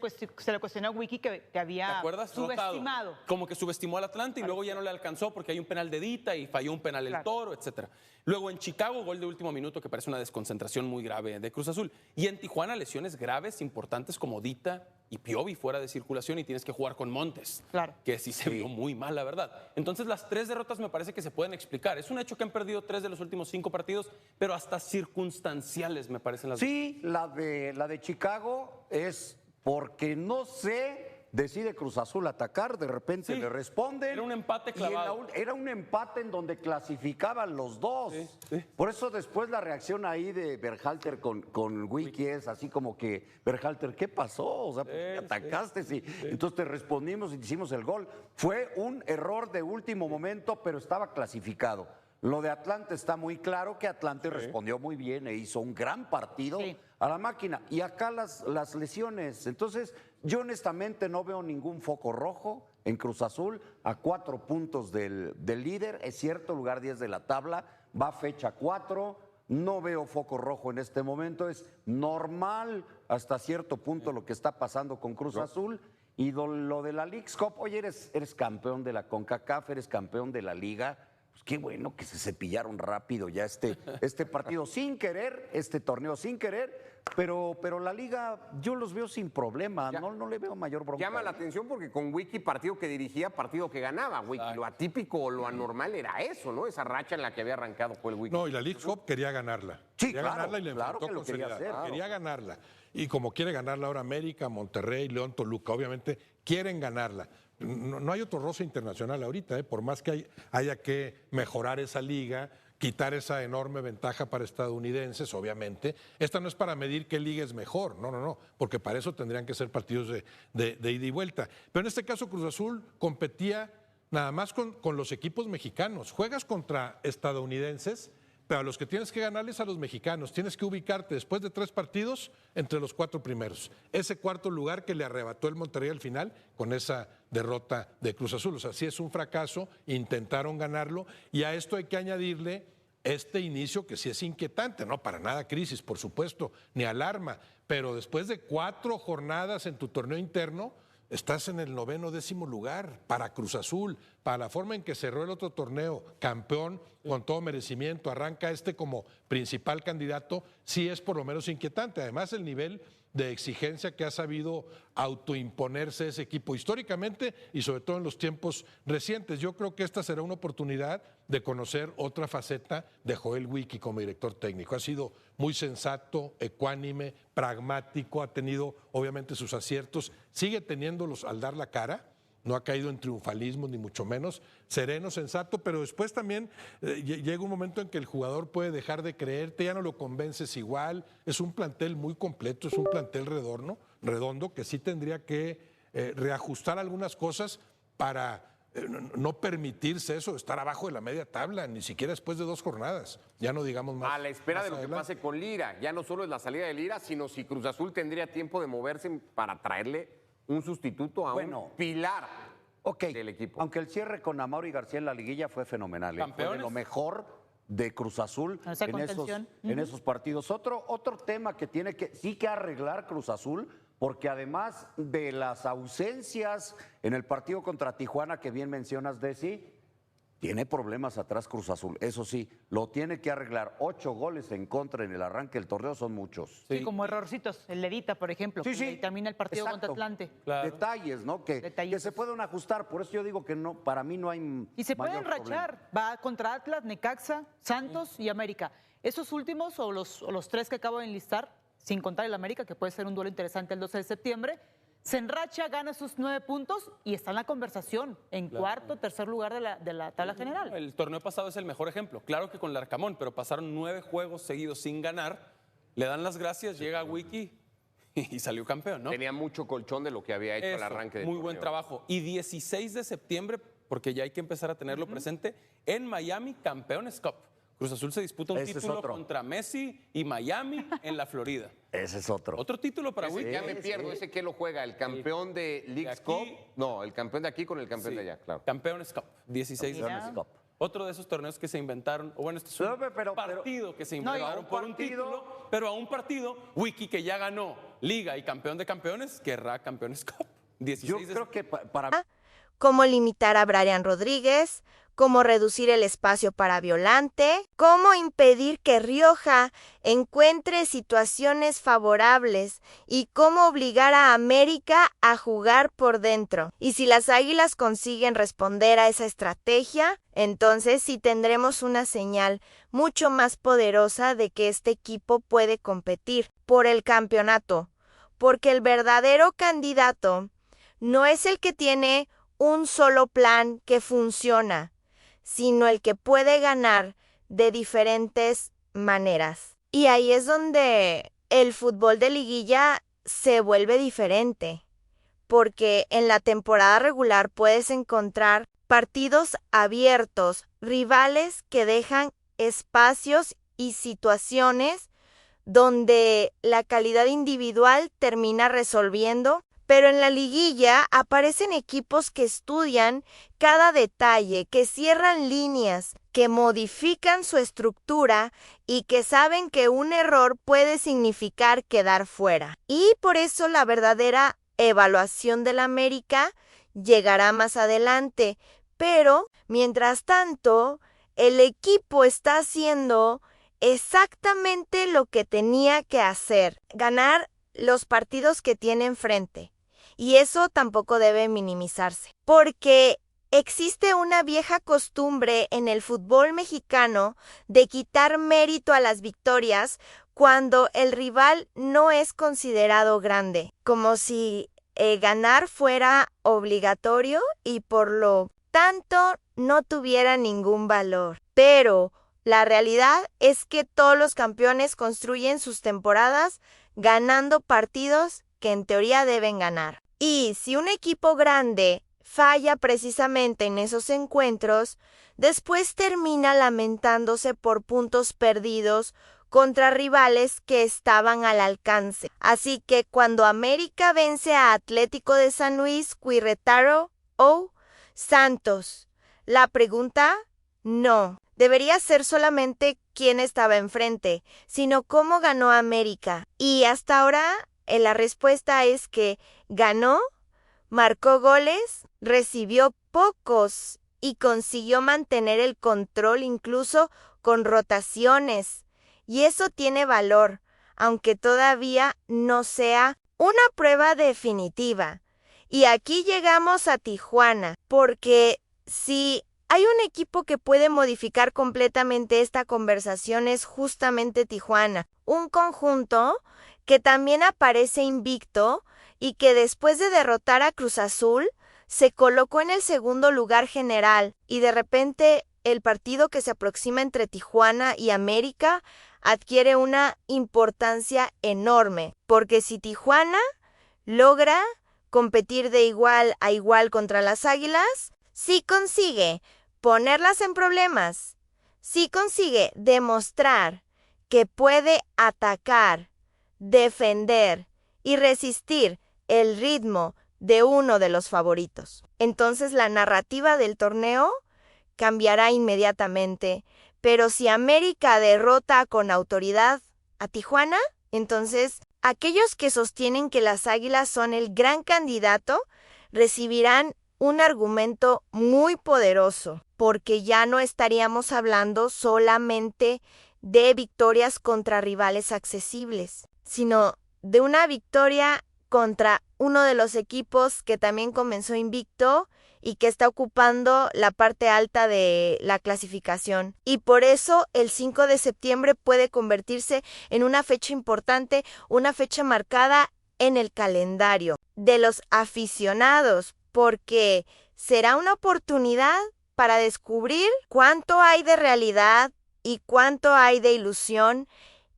cuestionó a Wiki que había ¿Te acuerdas? subestimado. Rotado. Como que subestimó al Atlante y luego ya no le alcanzó porque hay un penal de Dita y falló un penal el Toro, etcétera. Luego en Chicago, gol de último minuto que parece una desconcentración muy grave de Cruz Azul. Y en Tijuana, lesiones graves, importantes como Dita y Piovi fuera de circulación y tienes que jugar con Montes, que sí se vio muy mal, la verdad. Entonces las 3 derrotas me parece que se pueden explicar. Es un hecho que han perdido 3 de los últimos 5 partidos, pero hasta circunstanciales me parecen las Sí, la de Chicago es porque no sé, decide Cruz Azul atacar, de repente Sí, le responden. era un empate y en clavado. era un empate en donde clasificaban los dos. Sí. Por eso después la reacción ahí de Berhalter con Wiki es así como que, Berhalter, ¿qué pasó? O sea, ¿por qué atacaste? Sí. Entonces te respondimos y te hicimos el gol. Fue un error de último momento, pero estaba clasificado. Lo de Atlante está muy claro que Atlante respondió muy bien e hizo un gran partido a la máquina. Y acá las lesiones. Entonces, yo honestamente no veo ningún foco rojo en Cruz Azul a 4 puntos del líder. Es cierto, lugar 10 de la tabla, va fecha 4. No veo foco rojo en este momento. Es normal hasta cierto punto lo que está pasando con Cruz Azul. Y lo de la Leagues Cup, oye, eres campeón de la CONCACAF, eres campeón de la Liga. Pues qué bueno que se cepillaron rápido ya este partido sin querer, este torneo sin querer, pero la Liga yo los veo sin problema, no le veo mayor bronca. Llama la atención porque con Wiki, partido que dirigía, partido que ganaba. Wiki, lo atípico o lo anormal era eso, ¿no? Esa racha en la que había arrancado fue el Wiki. No, y la League Cup quería ganarla. Sí, quería claro, ganarla y la claro enfrentó que lo con quería seriedad. hacer. Quería ganarla. Y como quiere ganarla ahora América, Monterrey, León, Toluca, obviamente quieren ganarla. No hay otro roce internacional ahorita, por más que haya que mejorar esa liga, quitar esa enorme ventaja para estadounidenses, obviamente. Esta no es para medir qué liga es mejor, no, porque para eso tendrían que ser partidos de ida y vuelta. Pero en este caso Cruz Azul competía nada más con los equipos mexicanos. Juegas contra estadounidenses, pero a los que tienes que ganarles a los mexicanos. Tienes que ubicarte después de 3 partidos entre los 4 primeros. Ese 4º lugar que le arrebató el Monterrey al final con esa derrota de Cruz Azul. O sea, sí es un fracaso, intentaron ganarlo y a esto hay que añadirle este inicio que sí es inquietante, no para nada crisis, por supuesto, ni alarma, pero después de 4 jornadas en tu torneo interno, estás en el 9º, 10º lugar para Cruz Azul, para la forma en que cerró el otro torneo, campeón con todo merecimiento, arranca como principal candidato, sí es por lo menos inquietante. Además, el nivel de exigencia que ha sabido autoimponerse ese equipo históricamente y sobre todo en los tiempos recientes. Yo creo que esta será una oportunidad de conocer otra faceta de Joel Wiki como director técnico. Ha sido muy sensato, ecuánime, pragmático, ha tenido obviamente sus aciertos, sigue teniéndolos al dar la cara. No ha caído en triunfalismo, ni mucho menos, sereno, sensato, pero después también llega un momento en que el jugador puede dejar de creerte, ya no lo convences igual, es un plantel muy completo, es un plantel redondo que sí tendría que reajustar algunas cosas para no permitirse eso, estar abajo de la media tabla, ni siquiera después de 2 jornadas, ya no digamos más. A la espera de lo adelante. que pase con Lira, ya no solo es la salida de Lira, sino si Cruz Azul tendría tiempo de moverse para traerle un sustituto a un pilar del equipo. Aunque el cierre con Amaury García en la liguilla fue fenomenal. Fue de lo mejor de Cruz Azul en esos partidos. Otro tema que tiene que sí que arreglar Cruz Azul, porque además de las ausencias en el partido contra Tijuana que bien mencionas, Desi, Tiene problemas atrás Cruz Azul, eso sí, lo tiene que arreglar. 8 goles en contra en el arranque del torneo son muchos. Sí, como errorcitos. El Ledita, por ejemplo, Sí, que sí. termina el partido contra Exacto. Atlante. Claro. Detalles, ¿no? Que Detallitos. se pueden ajustar. Por eso yo digo que no, para mí no hay Y se puede mayor enrachar. problema. Va contra Atlas, Necaxa, Santos y América. Esos últimos o los 3 que acabo de enlistar, sin contar el América, que puede ser un duelo interesante el 12 de septiembre, se enracha, gana sus 9 puntos y está en la conversación en cuarto, tercer lugar de la tabla general. El torneo pasado es el mejor ejemplo. Claro que con el Arcamón, pero pasaron 9 juegos seguidos sin ganar. Le dan las gracias, llega Wiki y salió campeón, ¿no? Tenía mucho colchón de lo que había hecho al Eso, arranque del muy buen torneo. trabajo. Y 16 de septiembre, porque ya hay que empezar a tenerlo presente, en Miami, Campeones Cup. Cruz Azul se disputa un Ese es título otro. contra Messi y Miami en la Florida. Ese es otro. Otro título para Ese Wiki. ya me pierdo, ¿ese qué lo juega? ¿El campeón de Leagues aquí- Cup? No, el campeón de aquí con el campeón Sí, de allá, claro. Campeones Cup, 16 de Mira. Campeones Cup. Otro de esos torneos que se inventaron, o bueno, este es un Pero- partido que se No, y a inventaron un por un partido- título, pero a un partido, Wiki que ya ganó Liga y campeón de campeones, querrá Campeones Cup. 16 Yo de creo que para cómo limitar a Brian Rodríguez, cómo reducir el espacio para Violante, cómo impedir que Rioja encuentre situaciones favorables y cómo obligar a América a jugar por dentro. Y si las Águilas consiguen responder a esa estrategia, entonces sí tendremos una señal mucho más poderosa de que este equipo puede competir por el campeonato, porque el verdadero candidato no es el que tiene un solo plan que funciona, sino el que puede ganar de diferentes maneras. Y ahí es donde el fútbol de liguilla se vuelve diferente, porque en la temporada regular puedes encontrar partidos abiertos, rivales que dejan espacios y situaciones donde la calidad individual termina resolviendo. Pero en la liguilla aparecen equipos que estudian cada detalle, que cierran líneas, que modifican su estructura y que saben que un error puede significar quedar fuera. Y por eso la verdadera evaluación del América llegará más adelante. Pero, mientras tanto, el equipo está haciendo exactamente lo que tenía que hacer: ganar los partidos que tiene enfrente. Y eso tampoco debe minimizarse, porque existe una vieja costumbre en el fútbol mexicano de quitar mérito a las victorias cuando el rival no es considerado grande, como si ganar fuera obligatorio y por lo tanto no tuviera ningún valor. Pero la realidad es que todos los campeones construyen sus temporadas ganando partidos que en teoría deben ganar. Y si un equipo grande falla precisamente en esos encuentros, después termina lamentándose por puntos perdidos contra rivales que estaban al alcance. Así que cuando América vence a Atlético de San Luis, Querétaro o Santos, la pregunta no debería ser solamente quién estaba enfrente, sino cómo ganó América. Y hasta ahora la respuesta es que ganó, marcó goles, recibió pocos y consiguió mantener el control incluso con rotaciones. Y eso tiene valor, aunque todavía no sea una prueba definitiva. Y aquí llegamos a Tijuana, porque si hay un equipo que puede modificar completamente esta conversación es justamente Tijuana, un conjunto que también aparece invicto y que después de derrotar a Cruz Azul se colocó en el segundo lugar general, y de repente el partido que se aproxima entre Tijuana y América adquiere una importancia enorme, porque si Tijuana logra competir de igual a igual contra las Águilas, sí consigue ponerlas en problemas, sí consigue demostrar que puede atacar, defender y resistir el ritmo de uno de los favoritos. Entonces la narrativa del torneo cambiará inmediatamente, pero si América derrota con autoridad a Tijuana, entonces aquellos que sostienen que las Águilas son el gran candidato recibirán un argumento muy poderoso, porque ya no estaríamos hablando solamente de victorias contra rivales accesibles, sino de una victoria contra uno de los equipos que también comenzó invicto y que está ocupando la parte alta de la clasificación. Y por eso el 5 de septiembre puede convertirse en una fecha importante, una fecha marcada en el calendario de los aficionados, porque será una oportunidad para descubrir cuánto hay de realidad y cuánto hay de ilusión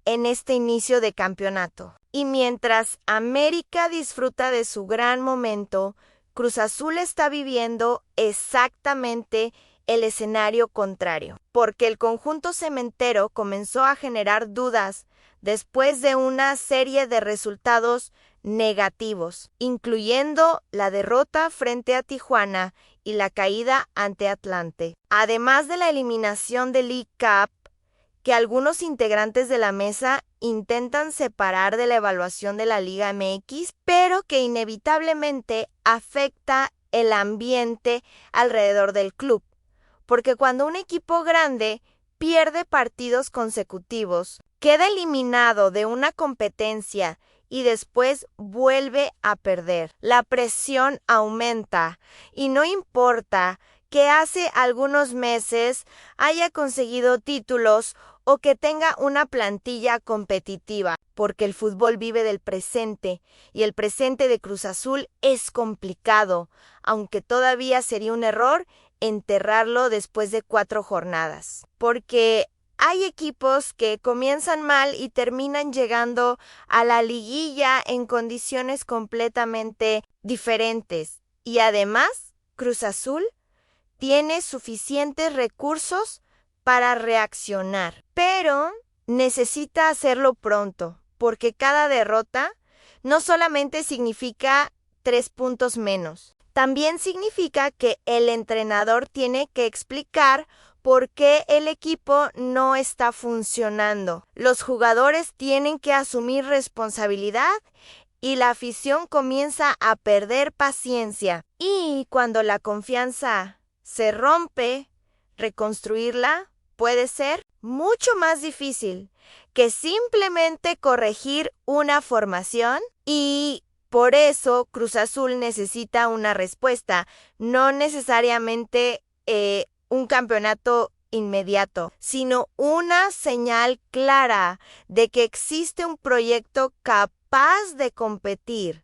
en este inicio de campeonato. Y mientras América disfruta de su gran momento, Cruz Azul está viviendo exactamente el escenario contrario, porque el conjunto cementero comenzó a generar dudas después de una serie de resultados negativos, incluyendo la derrota frente a Tijuana y la caída ante Atlante, además de la eliminación de League Cup, que algunos integrantes de la mesa intentan separar de la evaluación de la Liga MX, pero que inevitablemente afecta el ambiente alrededor del club, porque cuando un equipo grande pierde partidos consecutivos, queda eliminado de una competencia y después vuelve a perder, la presión aumenta y no importa que hace algunos meses haya conseguido títulos o que tenga una plantilla competitiva, porque el fútbol vive del presente y el presente de Cruz Azul es complicado, aunque todavía sería un error enterrarlo después de 4 jornadas, porque hay equipos que comienzan mal y terminan llegando a la liguilla en condiciones completamente diferentes, y además Cruz Azul tiene suficientes recursos para reaccionar, pero necesita hacerlo pronto, porque cada derrota no solamente significa 3 puntos menos, también significa que el entrenador tiene que explicar por qué el equipo no está funcionando. Los jugadores tienen que asumir responsabilidad y la afición comienza a perder paciencia. Y cuando la confianza se rompe, reconstruirla puede ser mucho más difícil que simplemente corregir una formación, y por eso Cruz Azul necesita una respuesta, no necesariamente un campeonato inmediato, sino una señal clara de que existe un proyecto capaz de competir.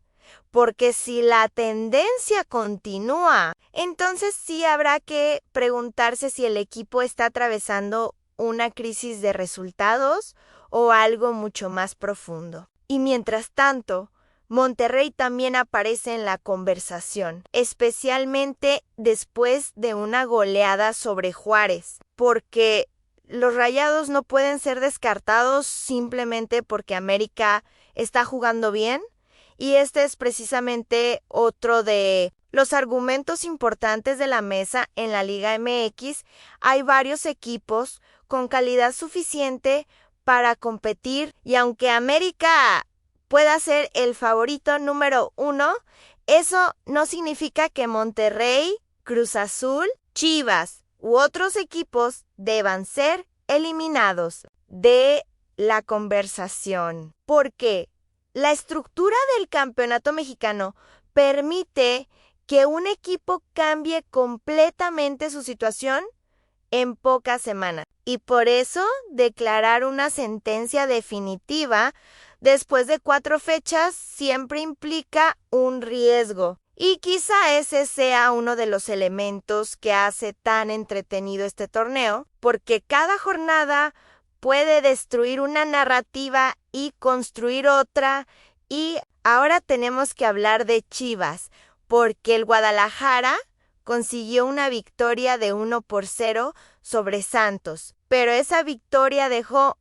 Porque si la tendencia continúa, entonces sí habrá que preguntarse si el equipo está atravesando una crisis de resultados o algo mucho más profundo. Y mientras tanto, Monterrey también aparece en la conversación, especialmente después de una goleada sobre Juárez, porque los Rayados no pueden ser descartados simplemente porque América está jugando bien. Y este es precisamente otro de los argumentos importantes de la mesa en la Liga MX. Hay varios equipos con calidad suficiente para competir, y aunque América pueda ser el favorito número 1, eso no significa que Monterrey, Cruz Azul, Chivas u otros equipos deban ser eliminados de la conversación, porque la estructura del campeonato mexicano permite que un equipo cambie completamente su situación en pocas semanas. Y por eso declarar una sentencia definitiva después de 4 fechas siempre implica un riesgo. Y quizá ese sea uno de los elementos que hace tan entretenido este torneo, porque cada jornada puede destruir una narrativa y construir otra. Y ahora tenemos que hablar de Chivas, porque el Guadalajara consiguió una victoria de 1-0 sobre Santos, pero esa victoria dejó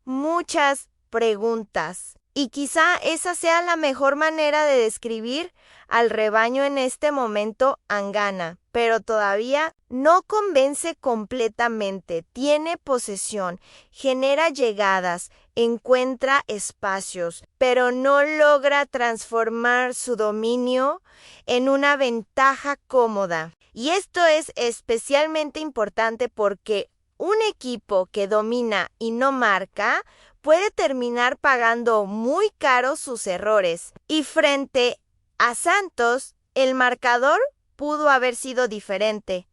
muchas preguntas. Y quizá esa sea la mejor manera de describir al rebaño en este momento angana, pero todavía no convence completamente. Tiene posesión, genera llegadas, encuentra espacios, pero no logra transformar su dominio en una ventaja cómoda. Y esto es especialmente importante porque un equipo que domina y no marca puede terminar pagando muy caro sus errores. Y frente a Santos, el marcador pudo haber sido diferente,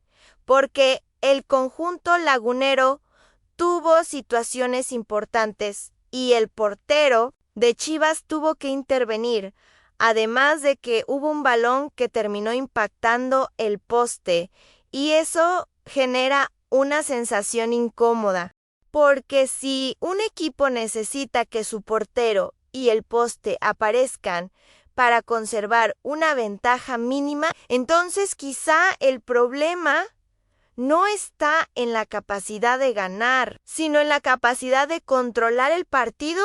porque el conjunto lagunero tuvo situaciones importantes y el portero de Chivas tuvo que intervenir, además de que hubo un balón que terminó impactando el poste, y eso genera una sensación incómoda, porque si un equipo necesita que su portero y el poste aparezcan para conservar una ventaja mínima, entonces quizá el problema no está en la capacidad de ganar, sino en la capacidad de controlar el partido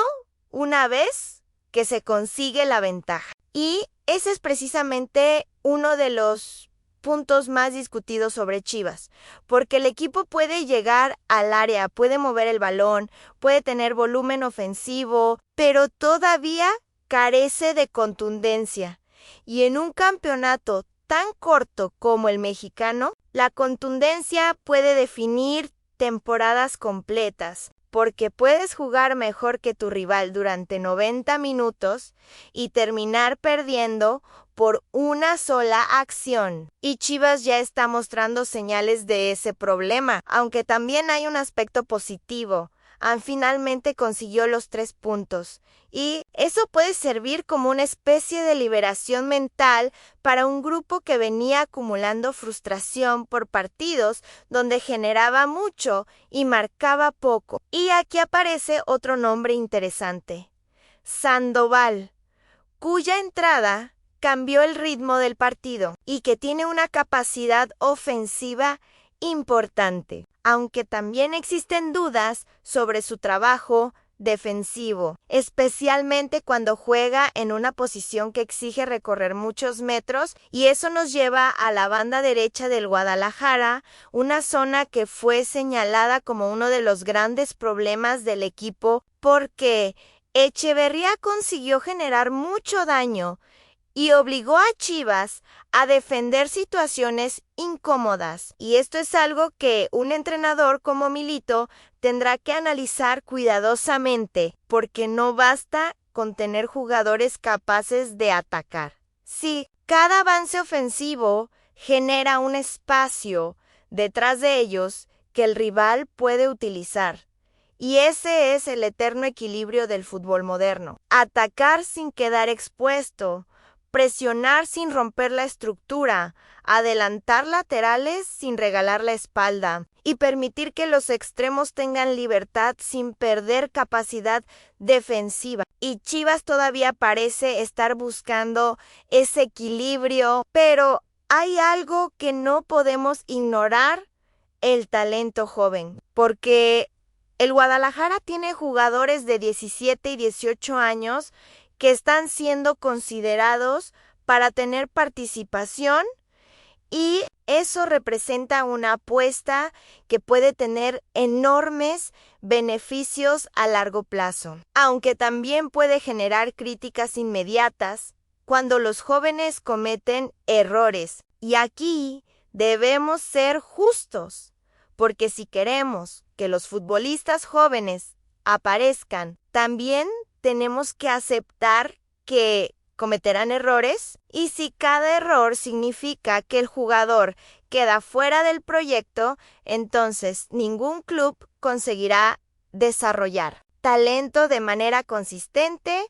una vez que se consigue la ventaja. Y ese es precisamente uno de los puntos más discutidos sobre Chivas, porque el equipo puede llegar al área, puede mover el balón, puede tener volumen ofensivo, pero todavía carece de contundencia. Y en un campeonato tan corto como el mexicano, la contundencia puede definir temporadas completas, porque puedes jugar mejor que tu rival durante 90 minutos y terminar perdiendo por una sola acción. Y Chivas ya está mostrando señales de ese problema, aunque también hay un aspecto positivo. Finalmente consiguió los 3 puntos. Y eso puede servir como una especie de liberación mental para un grupo que venía acumulando frustración por partidos donde generaba mucho y marcaba poco. Y aquí aparece otro nombre interesante: Sandoval, cuya entrada cambió el ritmo del partido y que tiene una capacidad ofensiva importante, aunque también existen dudas sobre su trabajo defensivo, especialmente cuando juega en una posición que exige recorrer muchos metros, y eso nos lleva a la banda derecha del Guadalajara, una zona que fue señalada como uno de los grandes problemas del equipo porque Echeverría consiguió generar mucho daño y obligó a Chivas a defender situaciones incómodas. Y esto es algo que un entrenador como Milito tendrá que analizar cuidadosamente, porque no basta con tener jugadores capaces de atacar. Sí, cada avance ofensivo genera un espacio detrás de ellos que el rival puede utilizar. Y ese es el eterno equilibrio del fútbol moderno: atacar sin quedar expuesto, presionar sin romper la estructura, adelantar laterales sin regalar la espalda y permitir que los extremos tengan libertad sin perder capacidad defensiva. Y Chivas todavía parece estar buscando ese equilibrio, pero hay algo que no podemos ignorar: el talento joven, porque el Guadalajara tiene jugadores de 17 y 18 años que están siendo considerados para tener participación, y eso representa una apuesta que puede tener enormes beneficios a largo plazo, aunque también puede generar críticas inmediatas cuando los jóvenes cometen errores. Y aquí debemos ser justos, porque si queremos que los futbolistas jóvenes aparezcan, también tenemos que aceptar que cometerán errores, y si cada error significa que el jugador queda fuera del proyecto, entonces ningún club conseguirá desarrollar talento de manera consistente,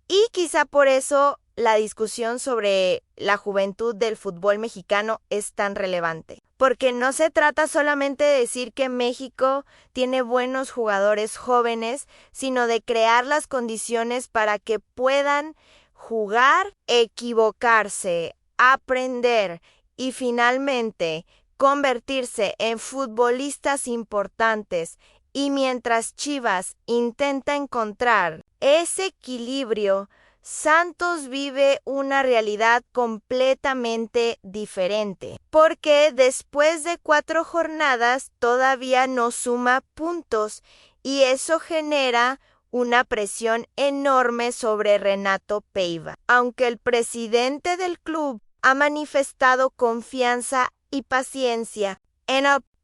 y quizá por eso la discusión sobre la juventud del fútbol mexicano es tan relevante. Porque no se trata solamente de decir que México tiene buenos jugadores jóvenes, sino de crear las condiciones para que puedan jugar, equivocarse, aprender y finalmente convertirse en futbolistas importantes. Y mientras Chivas intenta encontrar ese equilibrio, Santos vive una realidad completamente diferente, porque después de 4 jornadas todavía no suma puntos y eso genera una presión enorme sobre Renato Paiva. Aunque el presidente del club ha manifestado confianza y paciencia,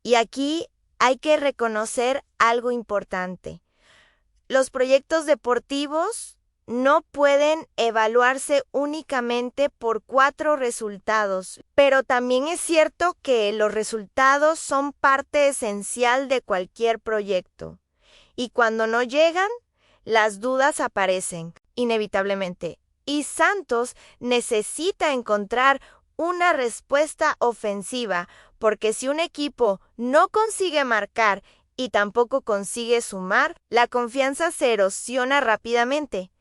y aquí hay que reconocer algo importante. Los proyectos deportivos no pueden evaluarse únicamente por 4 resultados, pero también es cierto que los resultados son parte esencial de cualquier proyecto. Y cuando no llegan, las dudas aparecen, inevitablemente. Y Santos necesita encontrar una respuesta ofensiva, porque si un equipo no consigue marcar y tampoco consigue sumar, la confianza se erosiona rápidamente.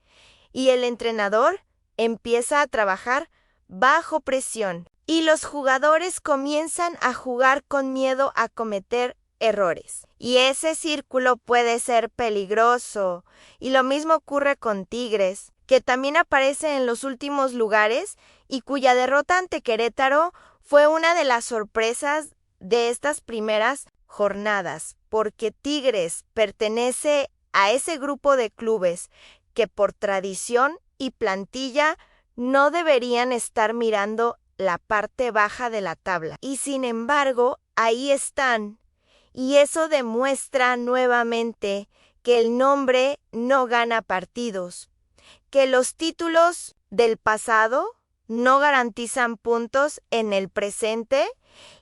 Y el entrenador empieza a trabajar bajo presión y los jugadores comienzan a jugar con miedo a cometer errores. Y ese círculo puede ser peligroso. Y lo mismo ocurre con Tigres, que también aparece en los últimos lugares y cuya derrota ante Querétaro fue una de las sorpresas de estas primeras jornadas, porque Tigres pertenece a ese grupo de clubes que por tradición y plantilla no deberían estar mirando la parte baja de la tabla. Y sin embargo, ahí están. Y eso demuestra nuevamente que el nombre no gana partidos, que los títulos del pasado no garantizan puntos en el presente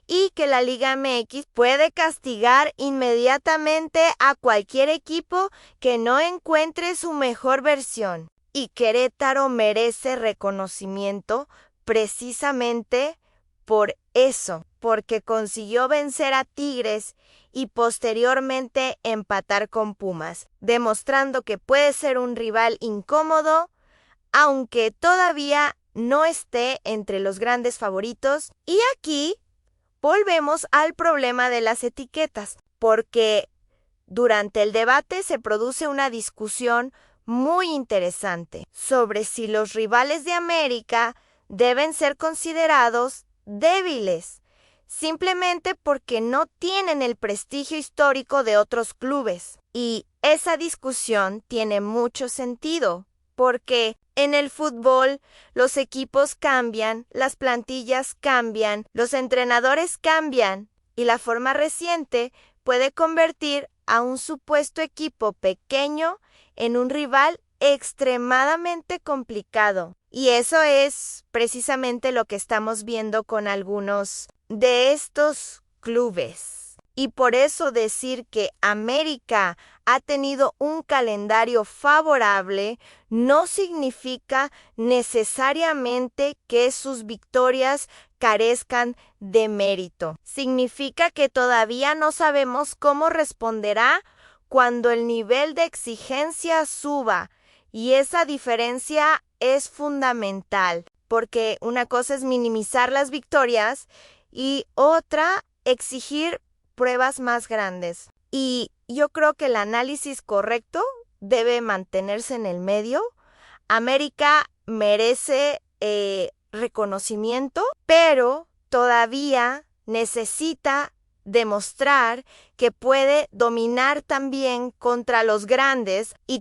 y que la Liga MX puede castigar inmediatamente a cualquier equipo que no encuentre su mejor versión. Y Querétaro merece reconocimiento precisamente por eso, porque consiguió vencer a Tigres y posteriormente empatar con Pumas, demostrando que puede ser un rival incómodo, aunque todavía no esté entre los grandes favoritos. Y aquí volvemos al problema de las etiquetas, porque durante el debate se produce una discusión muy interesante sobre si los rivales de América deben ser considerados débiles, simplemente porque no tienen el prestigio histórico de otros clubes. Y esa discusión tiene mucho sentido, porque en el fútbol los equipos cambian, las plantillas cambian, los entrenadores cambian, y la forma reciente puede convertir a un supuesto equipo pequeño en un rival extremadamente complicado. Y eso es precisamente lo que estamos viendo con algunos de estos clubes. Y por eso decir que América ha tenido un calendario favorable no significa necesariamente que sus victorias carezcan de mérito. Significa que todavía no sabemos cómo responderá cuando el nivel de exigencia suba, y esa diferencia es fundamental, porque una cosa es minimizar las victorias y otra exigir pruebas más grandes. Y yo creo que el análisis correcto debe mantenerse en el medio. América merece reconocimiento, pero todavía necesita demostrar que puede dominar también contra los grandes y